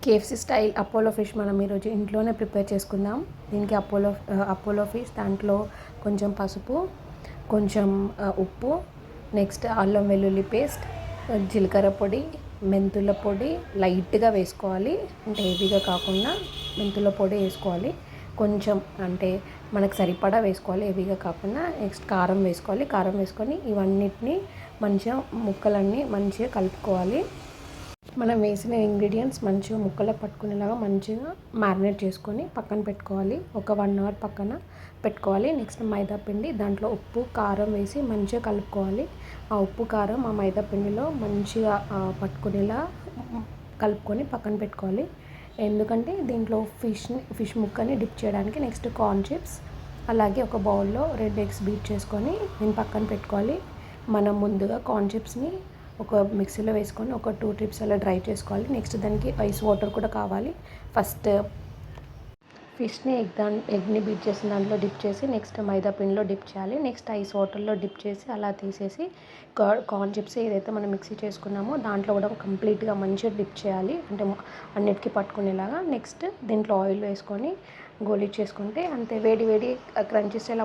KFC style Apollo fish మనం ఈరోజు ఇంట్లోనే ప్రిపేర్ చేసుకుందాం. దీనికి అపోలో ఫిష్ దాంట్లో కొంచెం పసుపు, కొంచెం ఉప్పు, నెక్స్ట్ అల్లం వెల్లుల్లి పేస్ట్, జీలకర్ర పొడి, మెంతుల పొడి లైట్గా వేసుకోవాలి. అంటే హెవీగా కాకుండా మెంతుల పొడి వేసుకోవాలి. కొంచెం అంటే మనకు సరిపడా వేసుకోవాలి, హెవీగా కాకుండా. నెక్స్ట్ కారం వేసుకోవాలి. కారం వేసుకొని ఇవన్నిటిని మంచిగా ముక్కలన్నీ మంచిగా కలుపుకోవాలి. మనం వేసిన ఇంగ్రీడియంట్స్ మంచిగా ముక్కలకు పట్టుకునేలాగా మంచిగా మ్యారినేట్ చేసుకొని పక్కన పెట్టుకోవాలి. ఒక 1 అవర్ పక్కన పెట్టుకోవాలి. నెక్స్ట్ మైదా పిండి, దాంట్లో ఉప్పు కారం వేసి మంచిగా కలుపుకోవాలి. ఆ ఉప్పు కారం ఆ మైదా పిండిలో మంచిగా పట్టుకునేలా కలుపుకొని పక్కన పెట్టుకోవాలి. ఎందుకంటే దీంట్లో ఫిష్ ముక్కని డిప్ చేయడానికి. నెక్స్ట్ కార్న్ చిప్స్, అలాగే ఒక బౌల్లో 2 ఎగ్స్ బీట్ చేసుకొని దీన్ని పక్కన పెట్టుకోవాలి. మనం ముందుగా కార్న్ చిప్స్ని ఒక మిక్సీలో వేసుకొని ఒక 2 ట్రిప్స్ అలా డ్రై చేసుకోవాలి. నెక్స్ట్ దానికి ఐస్ వాటర్ కూడా కావాలి. ఫస్ట్ ఫిష్ని ఎగ్ని బీట్ చేసిన దాంట్లో డిప్ చేసి నెక్స్ట్ మైదా పిండిలో డిప్ చేయాలి. నెక్స్ట్ ఐస్ వాటర్లో డిప్ చేసి అలా తీసేసి కార్న్ చిప్స్ ఏదైతే మనం మిక్సీ చేసుకున్నామో దాంట్లో కూడా కంప్లీట్గా మంచిగా డిప్ చేయాలి. అంటే అన్నిటికీ పట్టుకునేలాగా. నెక్స్ట్ దీంట్లో ఆయిల్ వేసుకొని గోలి చేసుకుంటే అంతే. వేడి వేడి క్రంచీ స్టైల్